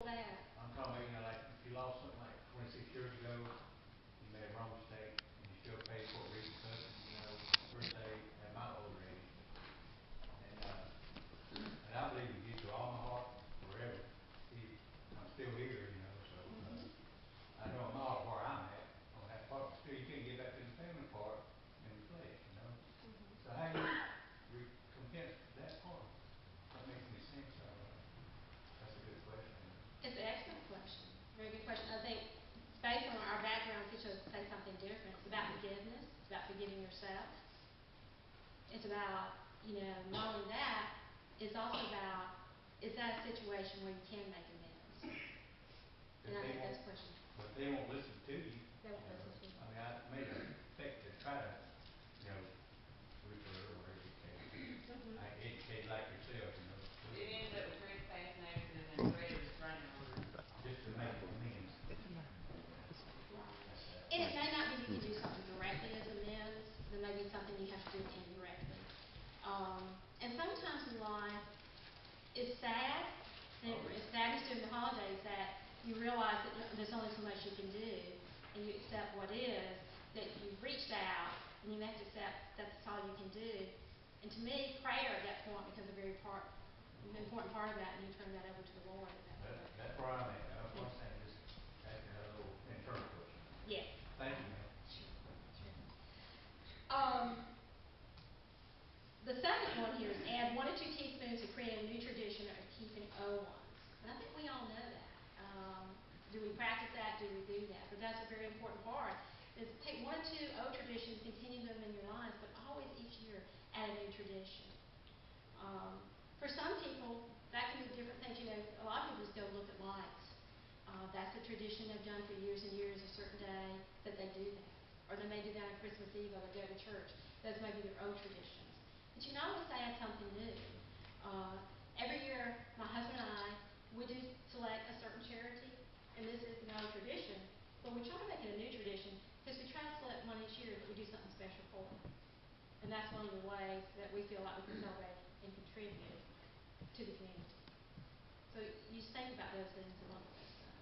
that. I'm talking about, like if you lost something like 26 years ago, you made a wrong mistake, and you still pay for it, birthday at my older age. And I believe in Jesus with all my heart, forever. I'm still here, so I know in my heart where I'm at on that part. Still, you can't get back to the family part in the flesh. So how do you content that part? That makes any sense. That's a good question. It's an excellent question. Very good question. I think based on our backgrounds, each of us say something different. It's about forgiveness. It's about forgiving yourself. It's about, not only that, it's also about, is that a situation where you can make amends? And I think that's a question. But they won't listen to you. They won't listen to you. I mean, I made an effort to try to, refer or educate. I educate like yourself, It ended up with trespass and accident and Fred was running over. just to make amends. And it may not be you can do something directly as amends. There may be something you have to do indirectly. And sometimes in life, it's sad, and it's sad during the holidays that you realize that there's only so much you can do, and you accept what is, that you've reached out, and you have to accept that's all you can do. And to me, prayer at that point becomes a very important part of that, and you turn that over to the Lord at that point. That's where I'm at. I was saying just asking a little internal question. Yes. Thank you, ma'am. Sure. The second one here is add 1 to 2 teaspoons to create a new tradition of keeping old ones. And I think we all know that. Do we practice that? Do we do that? But that's a very important part. Is take 1 or 2 old traditions, continue them in your lives, but always each year add a new tradition. For some people, that can be different things. A lot of people just go look at lights. That's a tradition they've done for years and years, a certain day that they do that. Or they may do that on Christmas Eve or they go to church. Those may be their old traditions. But you can always add something new. Every year, my husband and I, we do select a certain charity, and this is an old tradition, but we try to make it a new tradition because we try to select one each year that we do something special for them. And that's one of the ways that we feel like we can celebrate and contribute to the community. So you just think about those things and look at those things.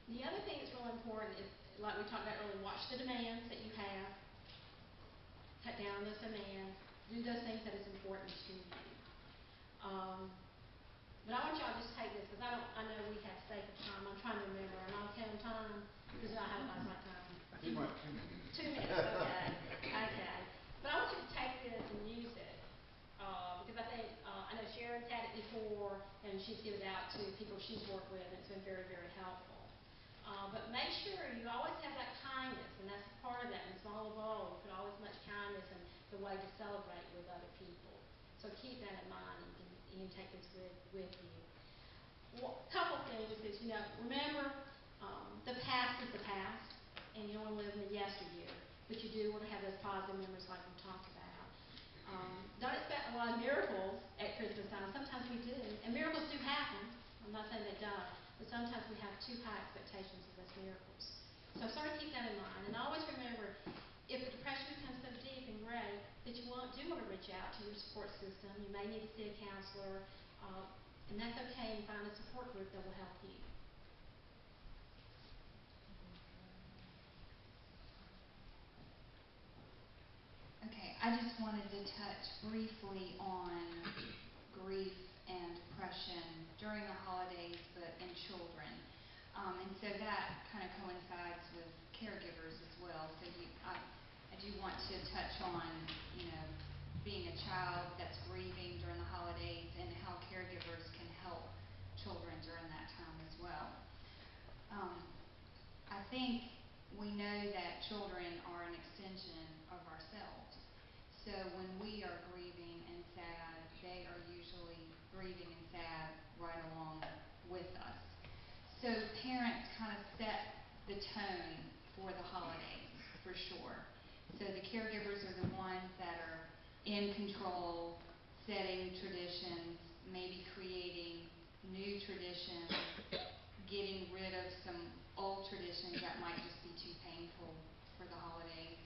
The other thing that's really important is, like we talked about earlier, watch the demands that you have. Cut down those demands. Do those things that is important to you. But I want y'all to just take this because I know we have sake of time. I'm trying to remember, and I'll count time because I have lots of time. 2 minutes. 2 minutes. Okay. But I want you to take this and use it because I think I know Sharon's had it before, and she's given it out to people she's worked with, and it's been very, very helpful. But make sure you always have that kindness, and that's part of that. In small bowl, you put always much kindness and the way to celebrate with other people. So keep that in mind, and you can take this with you. A couple things is, remember, the past is the past, and you don't want to live in the yesteryear, but you do want to have those positive memories like we talked about. Don't expect a lot of miracles at Christmas time. Sometimes we do, and miracles do happen. I'm not saying they don't, but sometimes we have too high expectations of those miracles. So sort of keep that in mind, and always remember, if the depression becomes so deep and great that you do want to reach out to your support system, you may need to see a counselor, and that's okay, and find a support group that will help you. Okay, I just wanted to touch briefly on grief and depression during the holidays, but in children. And so that kind of coincides with caregivers as well. So I do want to touch on, being a child that's grieving during the holidays and how caregivers can help children during that time as well. I think we know that children are an extension of ourselves. So when we are grieving and sad, they are usually grieving and sad right along with us. So parents kind of set the tone for the holidays, for sure. So the caregivers are the ones that are in control, setting traditions, maybe creating new traditions, getting rid of some old traditions that might just be too painful for the holidays.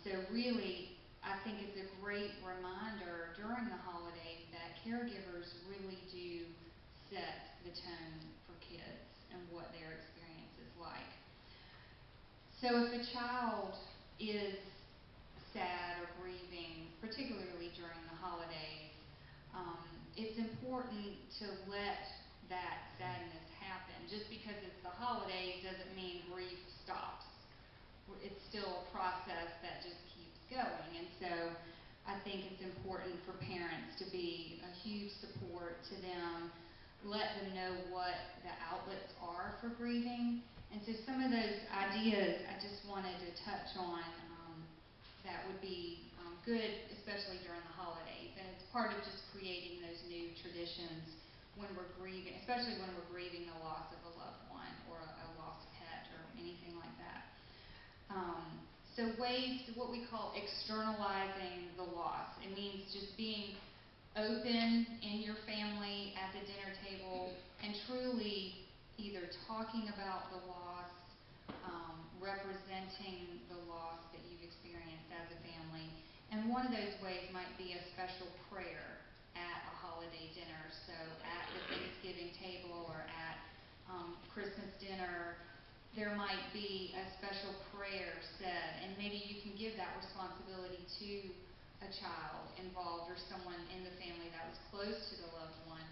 So really, I think it's a great reminder during the holidays that caregivers really do set the tone for kids and what their experience is like. So if a child is sad or grieving, particularly during the holidays, it's important to let that sadness happen. Just because it's the holidays doesn't mean grief stops. It's still a process that just keeps going. And so I think it's important for parents to be a huge support to them, let them know what the outlets are for grieving. And so some of those ideas I just wanted to touch on that would be good, especially during the holidays. And it's part of just creating those new traditions when we're grieving, especially when we're grieving the loss of a loved one or a lost pet or anything like that. So ways, what we call externalizing the loss. It means just being open in your family at the dinner table and truly either talking about the loss, representing the loss that you've experienced as a family. And one of those ways might be a special prayer at a holiday dinner. So at the Thanksgiving table or at Christmas dinner, there might be a special prayer said, and maybe you can give that responsibility to a child involved or someone in the family that was close to the loved one.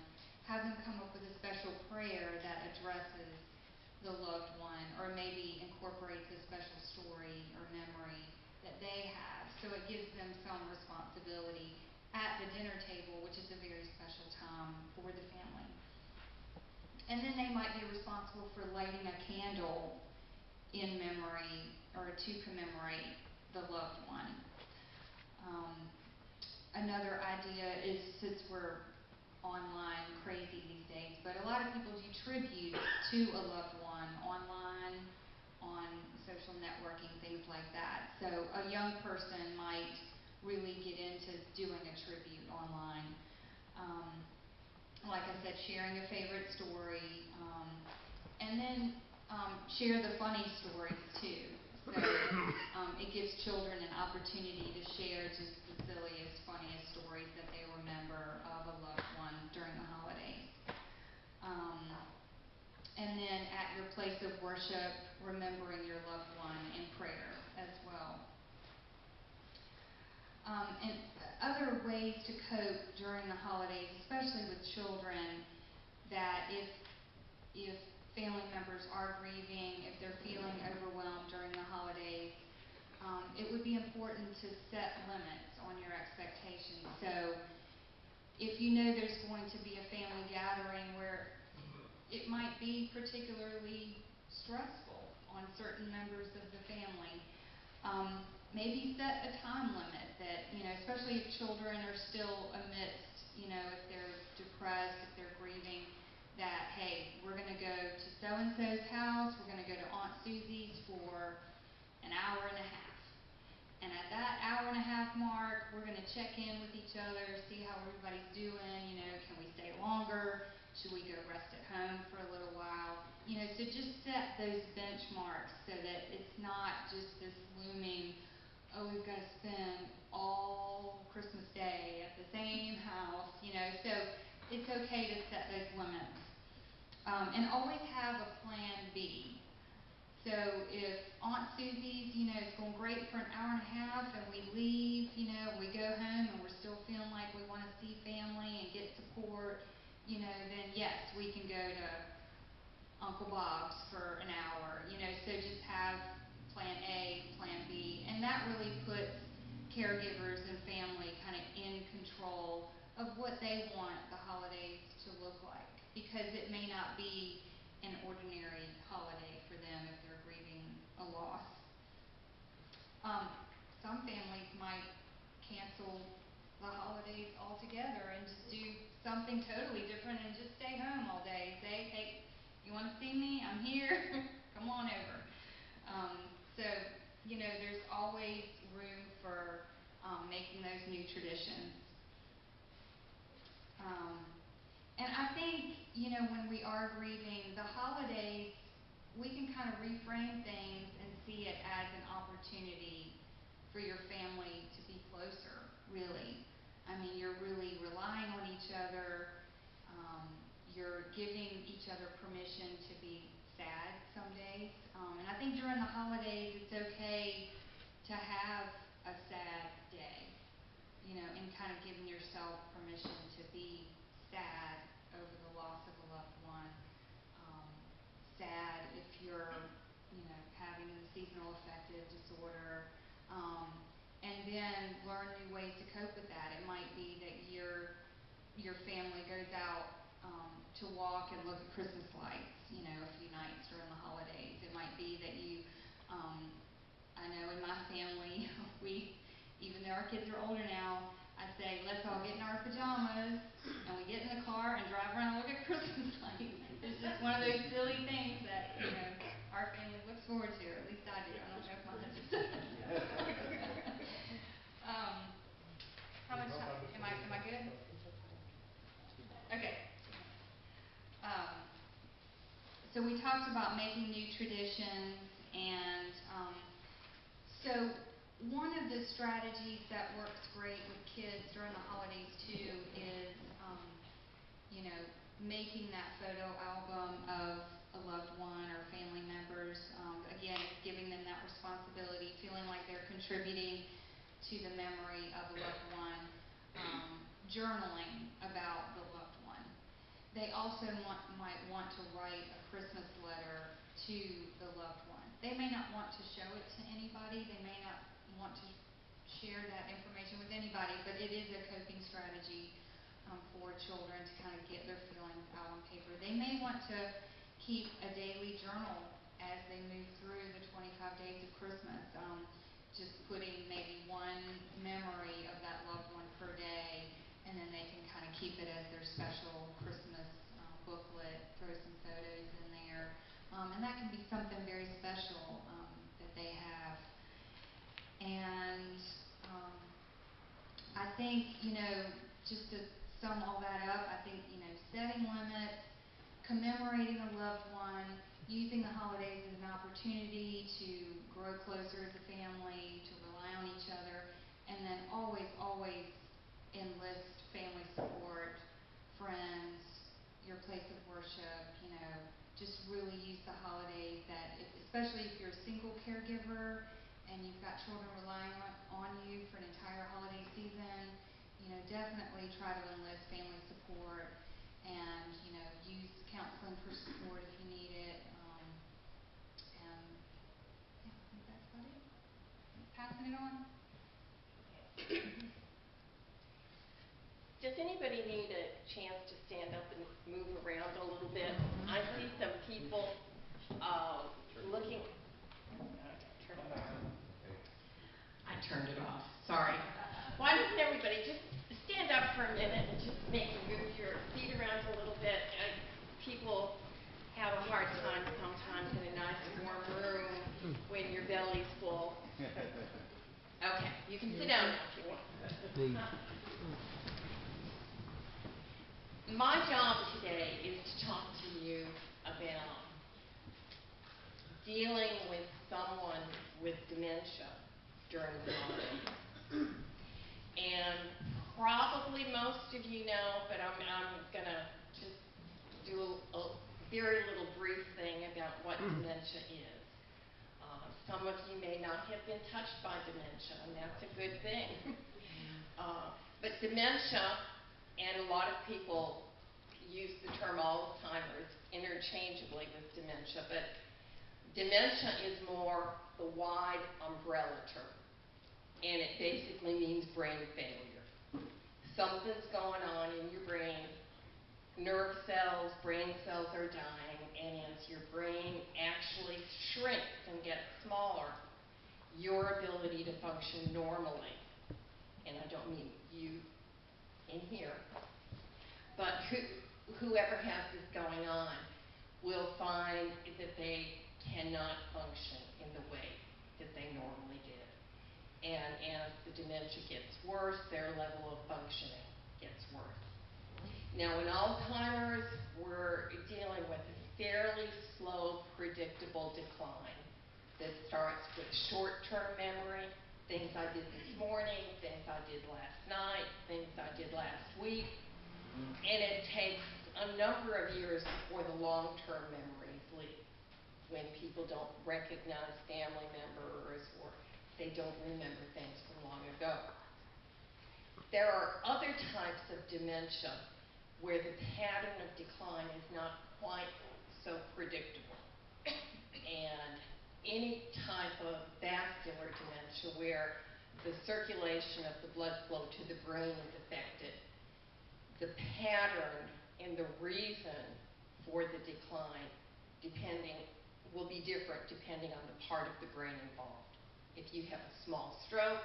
Have them come up with a special prayer that addresses the loved one, or maybe incorporates a special story or memory that they have. So it gives them some responsibility at the dinner table, which is a very special time for the family. And then they might be responsible for lighting a candle in memory or to commemorate the loved one. Another idea is, since we're online crazy these days, but a lot of people do tributes to a loved one online, on social networking, things like that. So a young person might really get into doing a tribute online. Like I said, sharing a favorite story, and then share the funny stories too. So it gives children an opportunity to share just the silliest, funniest stories that they remember of a loved one during the holidays. And then at your place of worship, remembering your loved one in prayer as well. And other ways to cope during the holidays, especially with children, that if family members are grieving, if they're feeling overwhelmed during the holidays, it would be important to set limits on your expectations. So if you know there's going to be a family gathering where it might be particularly stressful on certain members of the family, maybe set a time limit that, especially if children are still amidst, if they're depressed, if they're grieving, that, hey, we're going to go to so-and-so's house, we're going to go to Aunt Susie's for an hour and a half. And at that hour and a half mark, we're going to check in with each other, see how everybody's doing, can we stay longer? Should we go rest at home for a little while? So just set those benchmarks so that it's not just this looming, oh, we've got to spend all Christmas Day at the same house, so it's okay to set those limits. And always have a plan B. So if Aunt Susie's, is going great for an hour and a half and we leave, we go home and we're still feeling like we want to see family and get support, then yes, we can go to Uncle Bob's for an hour, so just have plan A, plan B, and that really puts caregivers and family kind of in control of what they want the holidays to look like, because it may not be an ordinary holiday for them if they're grieving a loss. Some families might cancel the holidays altogether and just do something totally different and just stay home all day. Say, hey, you want to see me? I'm here. Come on over. So, there's always room for making those new traditions. And I think, when we are grieving the holidays, we can kind of reframe things and see it as an opportunity for your family to be closer, really. I mean, you're really relying on each other. You're giving each other permission to be sad some days. And I think during the holidays, it's okay to have a sad day, you know, and kind of giving yourself permission to be sad over the loss of a loved one. Sad if you're, you know, having the seasonal affective disorder. And then learn new ways to cope with that. It might be that your family goes out to walk and look at Christmas lights, you know, a few nights during the holidays. It might be that you, I know in my family, even though our kids are older now, I say, let's all get in our pajamas, and we get in the car and drive around and look at Christmas lights. It's just one of those silly things that, you know, our family looks forward to, or at least I do. I don't know if my husband does. How much time, am I good? Okay. So we talked about making new traditions, and so one of the strategies that works great with kids during the holidays too is, you know, making that photo album of a loved one or family members. Again, it's giving them that responsibility, feeling like they're contributing to the memory of a loved one, journaling about the loved one. They also might want to write a Christmas letter to the loved one. They may not want to show it to anybody. They may not want to share that information with anybody, but it is a coping strategy for children to kind of get their feelings out on paper. They may want to keep a daily journal as they move through the 25 days of Christmas, just putting maybe one memory of that loved one per day, and then they can kind of keep it as their special Christmas booklet, throw some photos in there, and that can be something very special that they have. And I think, you know, just to sum all that up, I think, you know, setting limits, commemorating a loved one, using the holidays as an opportunity to grow closer as a family, to rely on each other, and then always, always enlist family support, friends, your place of worship, you know, just really use the holidays especially if you're a single caregiver and you've got children relying on you for an entire holiday season, you know, definitely try to enlist family support and, you know, use counseling for support if you need it. And yeah, I think that's about it. Passing it on. Does anybody need a chance to stand up and move around a little bit? I see some people looking. Turn it off. I turned it off. Sorry. Why doesn't everybody just stand up for a minute and just maybe move your feet around a little bit? People have a hard time sometimes in a nice warm room when your belly's full. Okay, you can sit down now if you want. My job today is to talk to you about dealing with someone with dementia during the holidays. And probably most of you know, but I'm going to just do a very little brief thing about what dementia is. Some of you may not have been touched by dementia, and that's a good thing. But dementia, and a lot of people use the term Alzheimer's interchangeably with dementia, but dementia is more the wide umbrella term, and it basically means brain failure. Something's going on in your brain, nerve cells, brain cells are dying, and as your brain actually shrinks and gets smaller, your ability to function normally, and I don't mean you in here, but whoever has this going on will find that they cannot function in the way that they normally did. And as the dementia gets worse, their level of functioning gets worse. Now in Alzheimer's, we're dealing with a fairly slow, predictable decline that starts with short-term memory, things I did this morning, things I did last night, things I did last week, and it takes a number of years before the long-term memories leave, when people don't recognize family members or they don't remember things from long ago. There are other types of dementia where the pattern of decline is not quite so predictable. And any type of vascular dementia where the circulation of the blood flow to the brain is affected, the pattern and the reason for the decline will be different depending on the part of the brain involved. If you have a small stroke,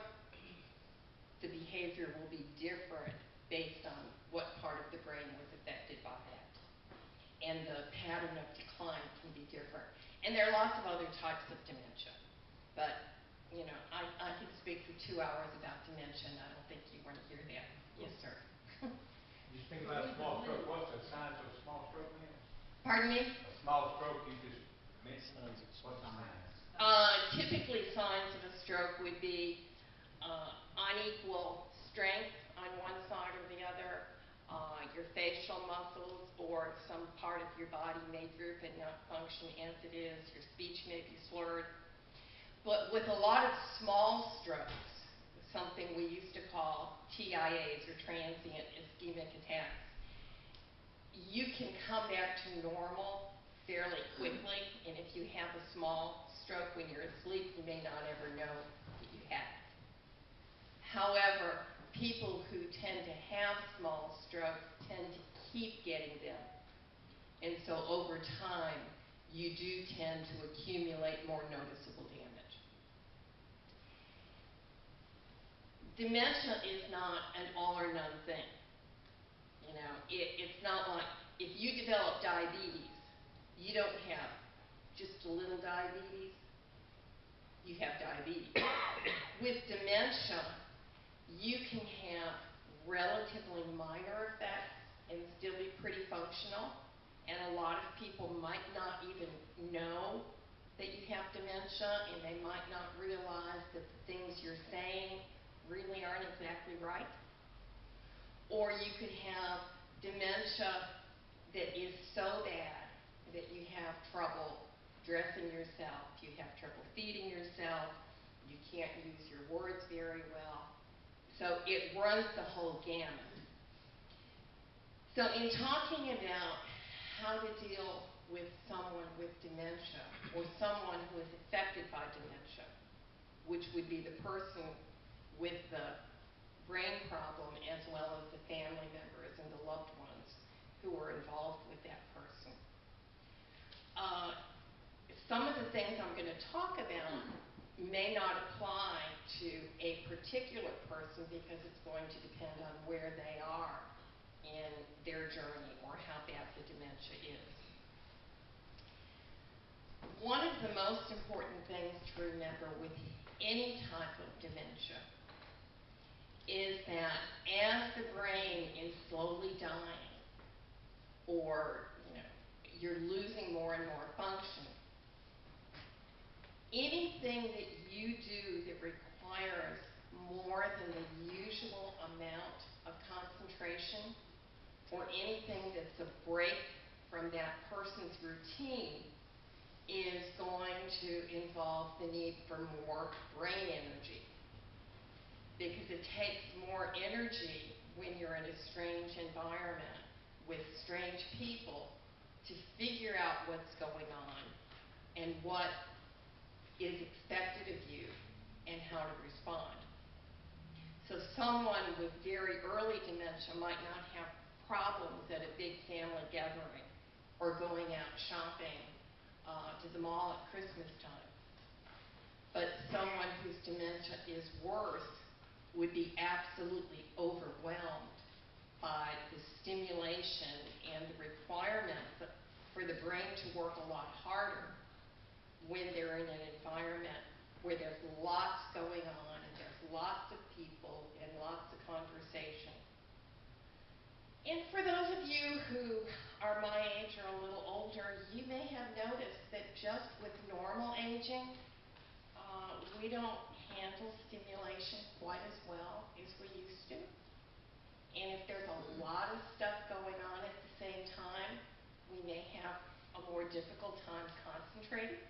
the behavior will be different based on what part of the brain was affected by that. And the pattern of decline can be different. And there are lots of other types of dementia. But, you know, I could speak for 2 hours about dementia, and I don't think you want to hear that. Yes, sir. You speak about small stroke, what's the size of a small stroke, man? Pardon me? A small stroke, you just mentioned, what's the size? Typically, signs of a stroke would be unequal strength on one side or the other. Your facial muscles or some part of your body may droop and not function as it is. Your speech may be slurred. But with a lot of small strokes, something we used to call TIAs, or transient ischemic attacks, you can come back to normal fairly quickly, and if you have a small stroke when you're asleep, you may not ever know that you had it. However, people who tend to have small strokes tend to keep getting them. And so over time, you do tend to accumulate more noticeable damage. Dementia is not an all or none thing. You know, it's not like if you develop diabetes, you don't have just a little diabetes, you have diabetes. With dementia, you can have relatively minor effects and still be pretty functional, and a lot of people might not even know that you have dementia, and they might not realize that the things you're saying really aren't exactly right. Or you could have dementia that is so bad that you have trouble dressing yourself, you have trouble feeding yourself, you can't use your words very well. So it runs the whole gamut. So in talking about how to deal with someone with dementia or someone who is affected by dementia, which would be the person with the brain problem as well as the family members and the loved ones who are involved with that person. Some of the things I'm going to talk about may not apply to a particular person because it's going to depend on where they are in their journey or how bad the dementia is. One of the most important things to remember with any type of dementia is that as the brain is slowly dying, or you're losing more and more function, anything that you do that requires more than the usual amount of concentration, or anything that's a break from that person's routine, is going to involve the need for more brain energy. Because it takes more energy when you're in a strange environment with strange people to figure out what's going on and what is expected of you and how to respond. So someone with very early dementia might not have problems at a big family gathering or going out shopping to the mall at Christmas time. But someone whose dementia is worse would be absolutely overwhelmed by the stimulation and the requirements for the brain to work a lot harder when they're in an environment where there's lots going on and there's lots of people and lots of conversation. And for those of you who are my age or a little older, you may have noticed that just with normal aging, we don't handle stimulation quite as well as we used to. And if there's a lot of stuff going on at the same time, we may have a more difficult time concentrating.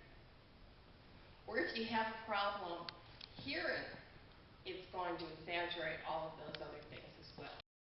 Or if you have a problem hearing, it's going to exaggerate all of those other